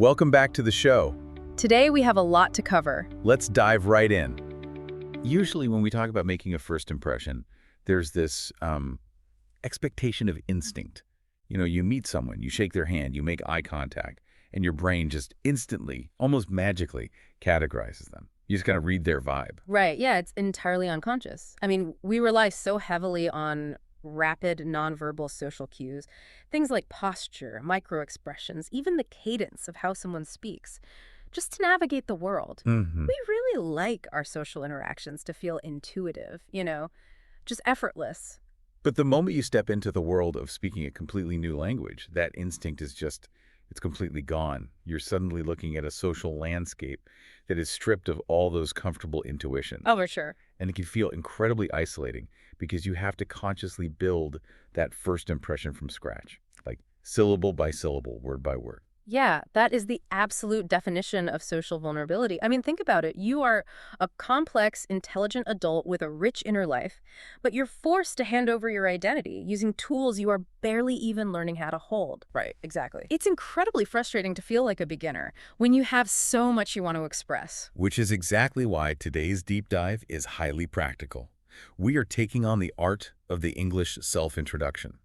Welcome back to the show. Today we have a lot to cover. Let's dive right in. Usually when we talk about making a first impression, there's this expectation of instinct. You know, you meet someone, you shake their hand, you make eye contact, and your brain just instantly, almost magically, categorizes them. You just kind of read their vibe. Right, yeah, it's entirely unconscious. I mean, we rely so heavily on rapid nonverbal social cues, things like posture, microexpressions, even the cadence of how someone speaks, just to navigate the world. We really like our social interactions to feel intuitive, just effortless. But the moment you step into the world of speaking a completely new language, that instinct is just, it's completely gone. You're suddenly looking at a social landscape that is stripped of all those comfortable intuitions. Oh, for sure. And it can feel incredibly isolating because you have to consciously build that first impression from scratch, like syllable by syllable, word by word. Yeah, that is the absolute definition of social vulnerability. I mean, think about it. You are a complex, intelligent adult with a rich inner life, but you're forced to hand over your identity using tools you are barely even learning how to hold. Right, exactly. It's incredibly frustrating to feel like a beginner when you have so much you want to express. Which is exactly why today's deep dive is highly practical. We are taking on the art of the English self-introduction.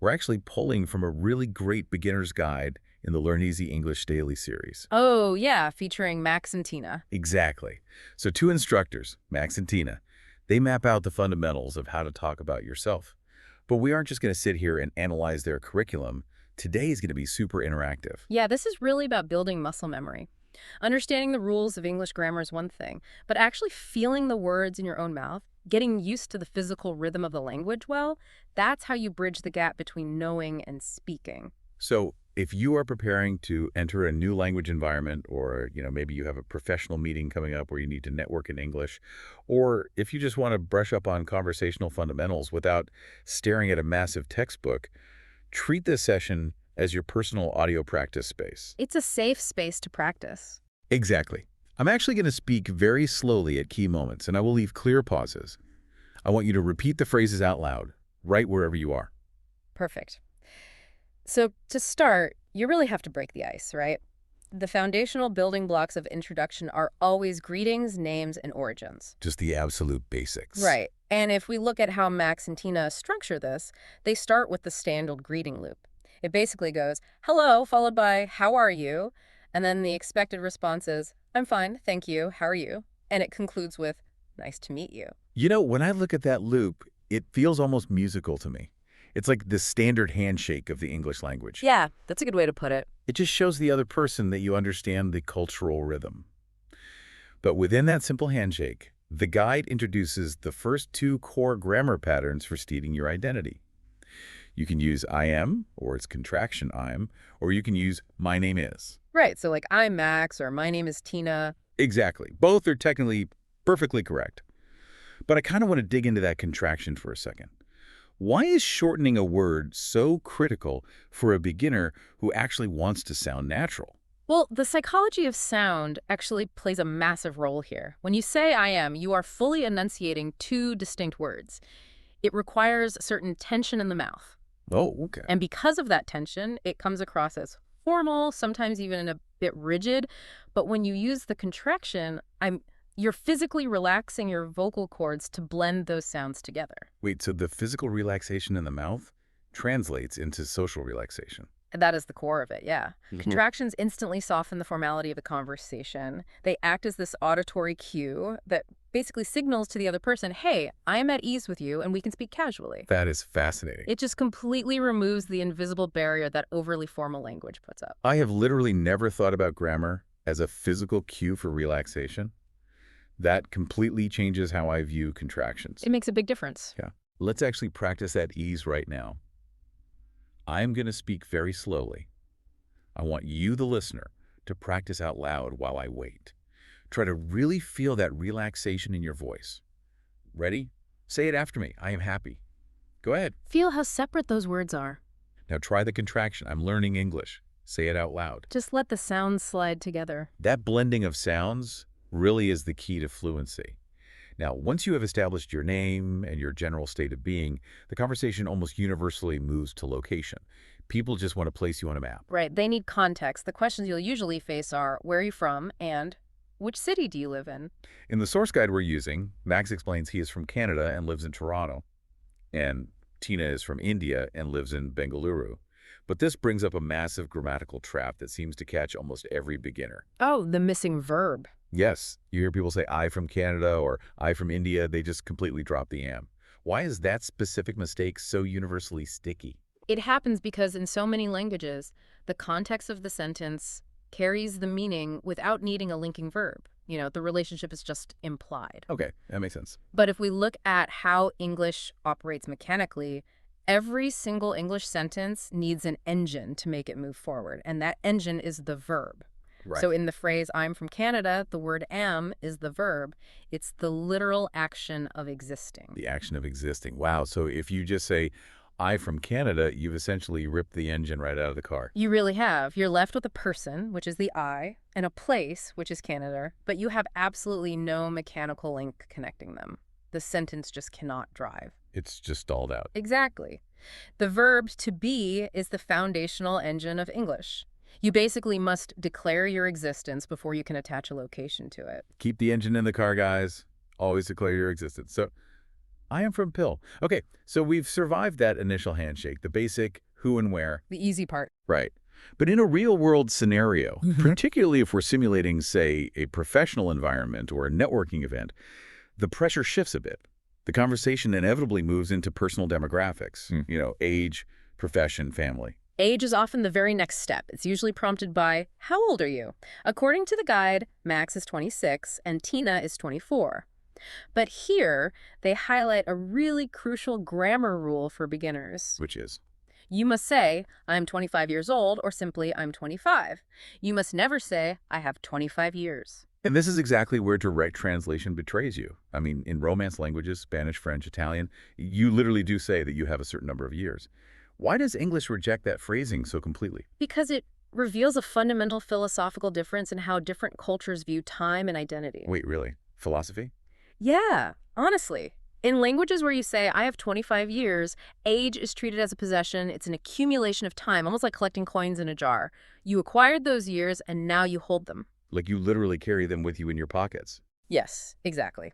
We're actually pulling from a really great beginner's guide in the Learn Easy English Daily series. Oh, yeah, featuring Max and Tina. Exactly. So two instructors, Max and Tina, they map out the fundamentals of how to talk about yourself. But we aren't just going to sit here and analyze their curriculum. Today is going to be super interactive. Yeah, this is really about building muscle memory. Understanding the rules of English grammar is one thing, but actually feeling the words in your own mouth, getting used to the physical rhythm of the language well, that's how you bridge the gap between knowing and speaking. So if you are preparing to enter a new language environment, or maybe you have a professional meeting coming up where you need to network in English, or if you just want to brush up on conversational fundamentals without staring at a massive textbook, treat this session as your personal audio practice space. It's a safe space to practice. Exactly. I'm actually going to speak very slowly at key moments, and I will leave clear pauses. I want you to repeat the phrases out loud, right wherever you are. Perfect. So to start, you really have to break the ice, right? The foundational building blocks of introduction are always greetings, names, and origins. Just the absolute basics. Right. And if we look at how Max and Tina structure this, they start with the standard greeting loop. It basically goes, hello, followed by, how are you? And then the expected response is, I'm fine, thank you, how are you? And it concludes with, nice to meet you. You know, when I look at that loop, it feels almost musical to me. It's like the standard handshake of the English language. Yeah, that's a good way to put it. It just shows the other person that you understand the cultural rhythm. But within that simple handshake, the guide introduces the first two core grammar patterns for stating your identity. You can use I am, or its contraction I'm, or you can use my name is. Right, so like I'm Max or my name is Tina. Exactly. Both are technically perfectly correct. But I kind of want to dig into that contraction for a second. Why is shortening a word so critical for a beginner who actually wants to sound natural? Well, the psychology of sound actually plays a massive role here. When you say I am, you are fully enunciating two distinct words. It requires a certain tension in the mouth. Oh, okay. And because of that tension, it comes across as formal, sometimes even a bit rigid. But when you use the contraction, you're physically relaxing your vocal cords to blend those sounds together. Wait, so the physical relaxation in the mouth translates into social relaxation? And that is the core of it, yeah. Contractions instantly soften the formality of the conversation. They act as this auditory cue that basically signals to the other person, hey, I am at ease with you and we can speak casually. That is fascinating. It just completely removes the invisible barrier that overly formal language puts up. I have literally never thought about grammar as a physical cue for relaxation. That completely changes how I view contractions. It makes a big difference. Yeah. Let's actually practice that ease right now. I'm going to speak very slowly. I want you, the listener, to practice out loud while I wait. Try to really feel that relaxation in your voice. Ready? Say it after me. I am happy. Go ahead. Feel how separate those words are. Now try the contraction. I'm learning English. Say it out loud. Just let the sounds slide together. That blending of sounds really is the key to fluency. Now, once you have established your name and your general state of being, the conversation almost universally moves to location. People just want to place you on a map. Right. They need context. The questions you'll usually face are, where are you from? And which city do you live in? In the source guide we're using, Max explains he is from Canada and lives in Toronto, and Tina is from India and lives in Bengaluru. But this brings up a massive grammatical trap that seems to catch almost every beginner. Oh, the missing verb. Yes, you hear people say, I from Canada or I from India, they just completely drop the am. Why is that specific mistake so universally sticky? It happens because in so many languages, the context of the sentence carries the meaning without needing a linking verb. The relationship is just implied. Okay, that makes sense. But if we look at how English operates mechanically, every single English sentence needs an engine to make it move forward, and that engine is the verb. Right. So in the phrase, I'm from Canada, the word am is the verb. It's the literal action of existing. The action of existing. Wow, so if you just say, I from Canada, you've essentially ripped the engine right out of the car. You really have. You're left with a person, which is the I, and a place, which is Canada, but you have absolutely no mechanical link connecting them. The sentence just cannot drive. It's just stalled out. Exactly. The verb to be is the foundational engine of English. You basically must declare your existence before you can attach a location to it. Keep the engine in the car, guys. Always declare your existence. So, I am from Pill. Okay, so we've survived that initial handshake, the basic who and where. The easy part. Right. But in a real-world scenario, particularly if we're simulating, say, a professional environment or a networking event, the pressure shifts a bit. The conversation inevitably moves into personal demographics, age, profession, family. Age is often the very next step. It's usually prompted by, how old are you? According to the guide, Max is 26 and Tina is 24. But here, they highlight a really crucial grammar rule for beginners. Which is? You must say, I'm 25 years old, or simply, I'm 25. You must never say, I have 25 years. And this is exactly where direct translation betrays you. I mean, in Romance languages, Spanish, French, Italian, you literally do say that you have a certain number of years. Why does English reject that phrasing so completely? Because it reveals a fundamental philosophical difference in how different cultures view time and identity. Wait, really? Philosophy? Yeah, honestly. In languages where you say, I have 25 years, age is treated as a possession. It's an accumulation of time, almost like collecting coins in a jar. You acquired those years, and now you hold them. Like you literally carry them with you in your pockets. Yes, exactly.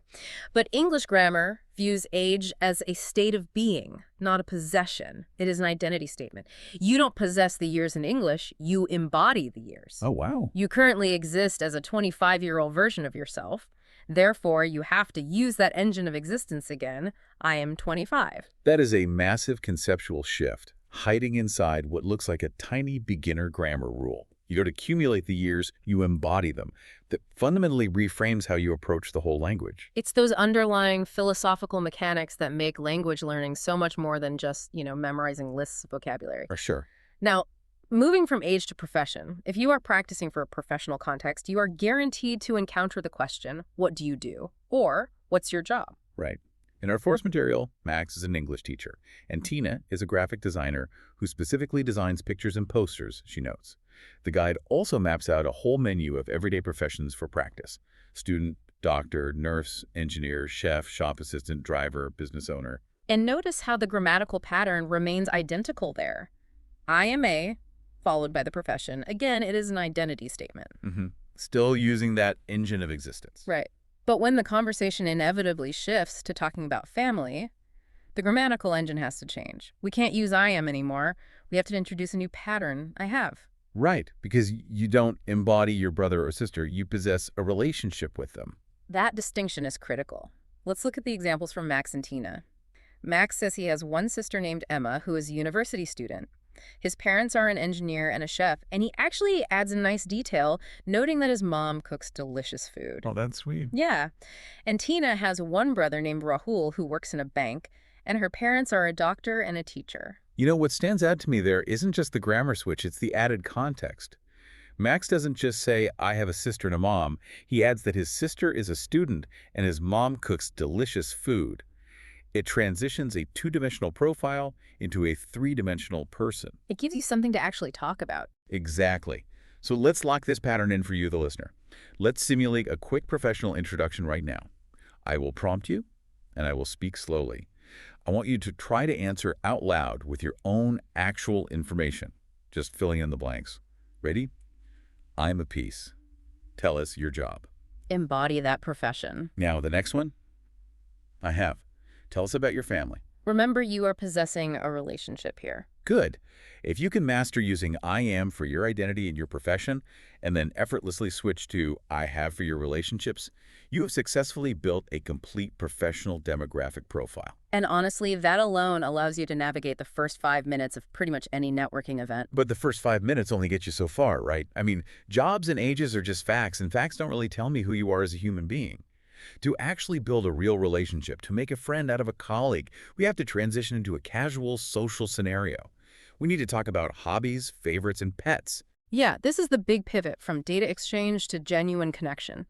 But English grammar views age as a state of being, not a possession. It is an identity statement. You don't possess the years in English, you embody the years. Oh, wow. You currently exist as a 25-year-old version of yourself. Therefore, you have to use that engine of existence again. I am 25. That is a massive conceptual shift, hiding inside what looks like a tiny beginner grammar rule. You don't accumulate the years, you embody them. That fundamentally reframes how you approach the whole language. It's those underlying philosophical mechanics that make language learning so much more than just, memorizing lists of vocabulary. For sure. Now, moving from age to profession, if you are practicing for a professional context, you are guaranteed to encounter the question, what do you do? Or, what's your job? Right. In our force material, Max is an English teacher, and Tina is a graphic designer who specifically designs pictures and posters, she notes. The guide also maps out a whole menu of everyday professions for practice: student, doctor, nurse, engineer, chef, shop assistant, driver, business owner. And notice how the grammatical pattern remains identical there. I am a, followed by the profession. Again, it is an identity statement. Still using that engine of existence. Right. But when the conversation inevitably shifts to talking about family, the grammatical engine has to change. We can't use I am anymore. We have to introduce a new pattern, I have. Right, because you don't embody your brother or sister, you possess a relationship with them. That distinction is critical. Let's look at the examples from Max and Tina. Max says he has one sister named Emma who is a university student. His parents are an engineer and a chef, and he actually adds a nice detail, noting that his mom cooks delicious food. Oh, that's sweet. Yeah. And Tina has one brother named Rahul who works in a bank, and her parents are a doctor and a teacher. You know, what stands out to me there isn't just the grammar switch, it's the added context. Max doesn't just say, I have a sister and a mom. He adds that his sister is a student and his mom cooks delicious food. It transitions a two-dimensional profile into a three-dimensional person. It gives you something to actually talk about. Exactly. So let's lock this pattern in for you, the listener. Let's simulate a quick professional introduction right now. I will prompt you, and I will speak slowly. I want you to try to answer out loud with your own actual information, just filling in the blanks. Ready? I'm a piece. Tell us your job. Embody that profession. Now, the next one, I have. Tell us about your family. Remember, you are possessing a relationship here. Good. If you can master using I am for your identity and your profession, and then effortlessly switch to I have for your relationships, you have successfully built a complete professional demographic profile. And honestly, that alone allows you to navigate the first 5 minutes of pretty much any networking event. But the first 5 minutes only get you so far, right? I mean, jobs and ages are just facts, and facts don't really tell me who you are as a human being. To actually build a real relationship, to make a friend out of a colleague, we have to transition into a casual social scenario. We need to talk about hobbies, favorites, and pets. Yeah, this is the big pivot from data exchange to genuine connection.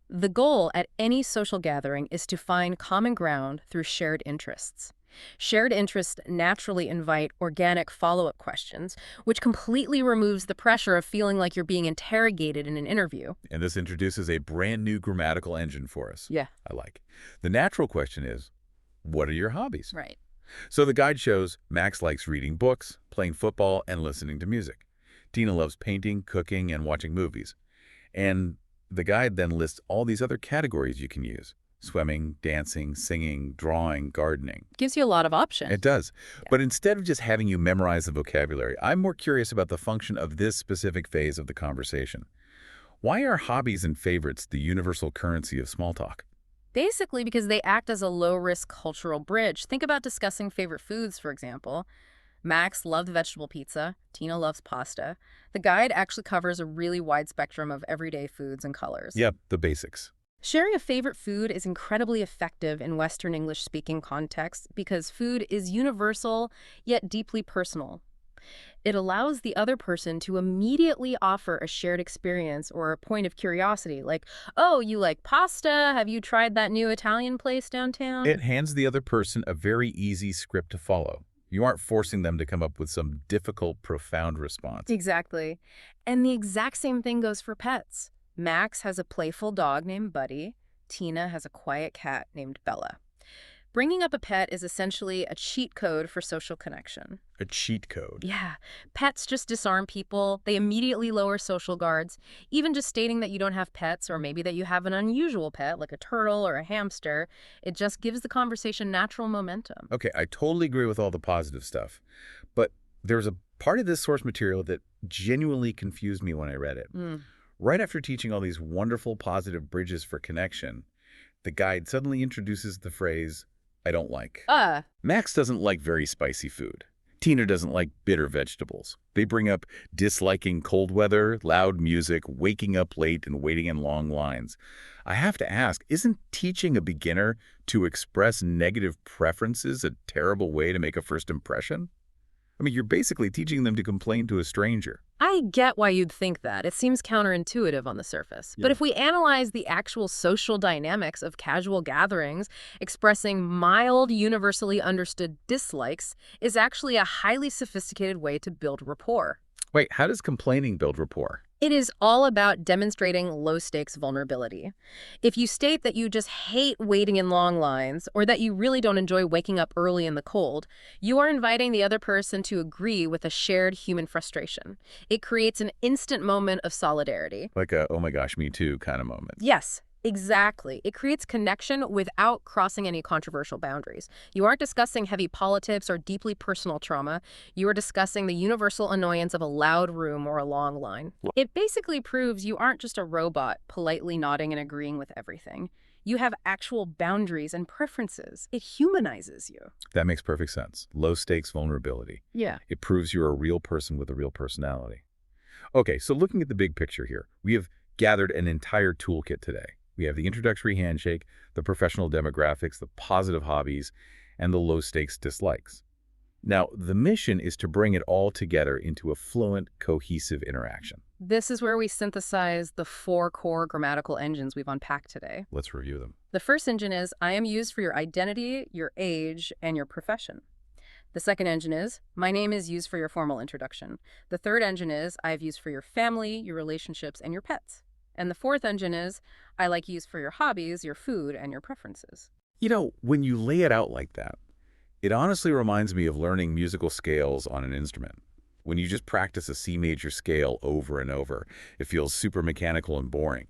The goal at any social gathering is to find common ground through shared interests. Shared interests naturally invite organic follow-up questions, which completely removes the pressure of feeling like you're being interrogated in an interview. And this introduces a brand new grammatical engine for us. Yeah. I like. The natural question is, what are your hobbies? Right. So the guide shows Max likes reading books, playing football, and listening to music. Tina loves painting, cooking, and watching movies. And the guide then lists all these other categories you can use: swimming, dancing, singing, drawing, gardening. Gives you a lot of options. It does. Yeah. But instead of just having you memorize the vocabulary, I'm more curious about the function of this specific phase of the conversation. Why are hobbies and favorites the universal currency of small talk? Basically because they act as a low-risk cultural bridge. Think about discussing favorite foods, for example. Max loved vegetable pizza. Tina loves pasta. The guide actually covers a really wide spectrum of everyday foods and colors. Yep, the basics. Sharing a favorite food is incredibly effective in Western English-speaking contexts because food is universal yet deeply personal. It allows the other person to immediately offer a shared experience or a point of curiosity, like, oh, you like pasta? Have you tried that new Italian place downtown? It hands the other person a very easy script to follow. You aren't forcing them to come up with some difficult, profound response. Exactly. And the exact same thing goes for pets. Max has a playful dog named Buddy. Tina has a quiet cat named Bella. Bringing up a pet is essentially a cheat code for social connection. A cheat code. Yeah, pets just disarm people. They immediately lower social guards. Even just stating that you don't have pets, or maybe that you have an unusual pet, like a turtle or a hamster, it just gives the conversation natural momentum. Okay, I totally agree with all the positive stuff. But there's a part of this source material that genuinely confused me when I read it. Right after teaching all these wonderful positive bridges for connection, the guide suddenly introduces the phrase, I don't like. Max doesn't like very spicy food. Tina doesn't like bitter vegetables. They bring up disliking cold weather, loud music, waking up late, and waiting in long lines. I have to ask, isn't teaching a beginner to express negative preferences a terrible way to make a first impression? I mean, you're basically teaching them to complain to a stranger. I get why you'd think that. It seems counterintuitive on the surface. But Yeah. if we analyze the actual social dynamics of casual gatherings, expressing mild, universally understood dislikes is actually a highly sophisticated way to build rapport. Wait, how does complaining build rapport? It is all about demonstrating low-stakes vulnerability. If you state that you just hate waiting in long lines or that you really don't enjoy waking up early in the cold, you are inviting the other person to agree with a shared human frustration. It creates an instant moment of solidarity. Like a, oh my gosh, me too kind of moment. Yes, exactly. It creates connection without crossing any controversial boundaries. You aren't discussing heavy politics or deeply personal trauma. You are discussing the universal annoyance of a loud room or a long line. It basically proves you aren't just a robot politely nodding and agreeing with everything. You have actual boundaries and preferences. It humanizes you. That makes perfect sense. Low stakes vulnerability. Yeah. It proves you're a real person with a real personality. Okay, so looking at the big picture here, we have gathered an entire toolkit today. We have the introductory handshake, the professional demographics, the positive hobbies, and the low-stakes dislikes. Now, the mission is to bring it all together into a fluent, cohesive interaction. This is where we synthesize the 4 core grammatical engines we've unpacked today. Let's review them. The first engine is I am used for your identity, your age, and your profession. The second engine is my name is used for your formal introduction. The third engine is I have used for your family, your relationships, and your pets. And the fourth engine is I like used for your hobbies, your food, and your preferences. You know, when you lay it out like that, It honestly reminds me of learning musical scales on an instrument. When you just practice a C major scale over and over, it feels super mechanical and boring.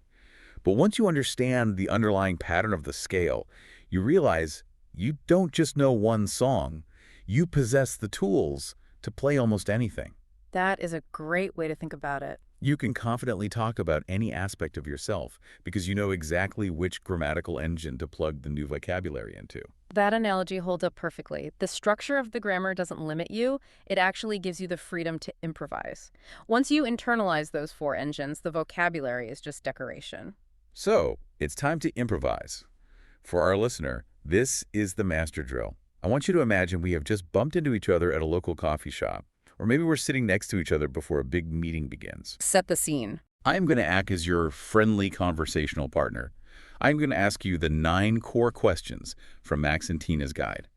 But once you understand the underlying pattern of the scale, you realize you don't just know one song, you possess the tools to play almost anything. That is a great way to think about it. You can confidently talk about any aspect of yourself because you know exactly which grammatical engine to plug the new vocabulary into. That analogy holds up perfectly. The structure of the grammar doesn't limit you, it actually gives you the freedom to improvise. Once you internalize those four engines, the vocabulary is just decoration. So, it's time to improvise. For our listener, this is the master drill. I want you to imagine we have just bumped into each other at a local coffee shop, or maybe we're sitting next to each other before a big meeting begins. Set the scene. I am going to act as your friendly conversational partner. I'm going to ask you the 9 core questions from Max and Tina's guide.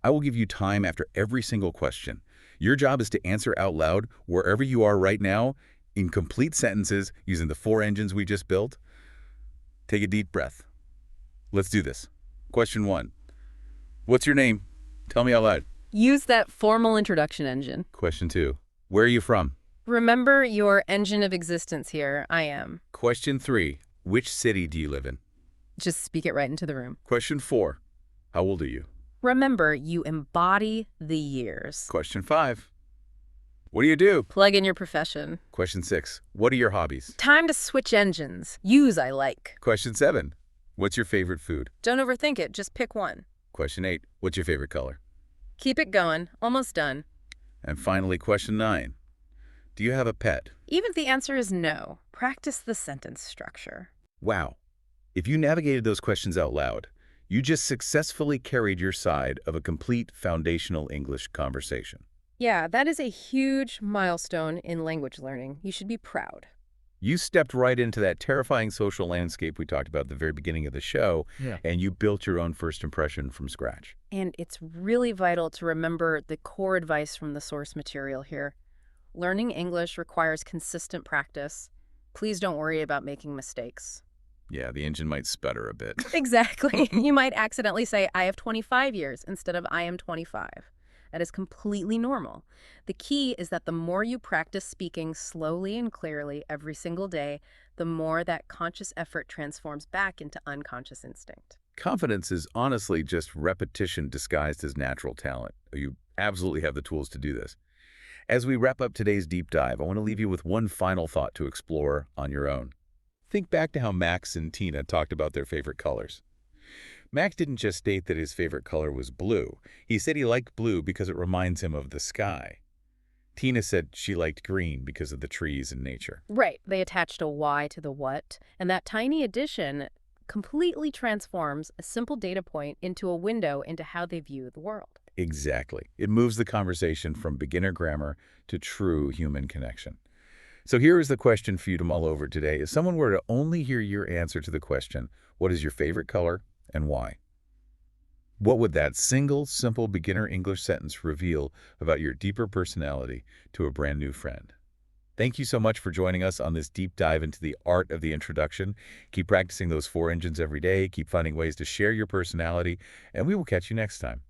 I will give you time after every single question. Your job is to answer out loud wherever you are right now in complete sentences using the 4 engines we just built. Take a deep breath. Let's do this. Question 1. What's your name? Tell me out loud. Use that formal introduction engine. Question 2. Where are you from? Remember your engine of existence here. I am. Question 3. Which city do you live in? Just speak it right into the room. Question 4. How old are you? Remember, you embody the years. Question 5. What do you do? Plug in your profession. Question 6. What are your hobbies? Time to switch engines. Use I like. Question 7. What's your favorite food? Don't overthink it. Just pick one. Question 8. What's your favorite color? Keep it going. Almost done. And finally, question 9. Do you have a pet? Even if the answer is no, practice the sentence structure. Wow. If you navigated those questions out loud, you just successfully carried your side of a complete foundational English conversation. Yeah, that is a huge milestone in language learning. You should be proud. You stepped right into that terrifying social landscape we talked about at the very beginning of the show, and you built your own first impression from scratch. And it's really vital to remember the core advice from the source material here. Learning English requires consistent practice. Please don't worry about making mistakes. Yeah, the engine might sputter a bit. Exactly. You might accidentally say, I have 25 years instead of I am 25. That is completely normal. The key is that the more you practice speaking slowly and clearly every single day, the more that conscious effort transforms back into unconscious instinct. Confidence is honestly just repetition disguised as natural talent. You absolutely have the tools to do this. As we wrap up today's deep dive, I want to leave you with one final thought to explore on your own. Think back to how Max and Tina talked about their favorite colors. Max didn't just state that his favorite color was blue. He said he liked blue because it reminds him of the sky. Tina said she liked green because of the trees and nature. Right. They attached a why to the what, and that tiny addition completely transforms a simple data point into a window into how they view the world. Exactly. It moves the conversation from beginner grammar to true human connection. So here is the question for you to mull over today. If someone were to only hear your answer to the question, what is your favorite color and why? What would that single, simple beginner English sentence reveal about your deeper personality to a brand new friend? Thank you so much for joining us on this deep dive into the art of the introduction. Keep practicing those 4 engines every day. Keep finding ways to share your personality, and we will catch you next time.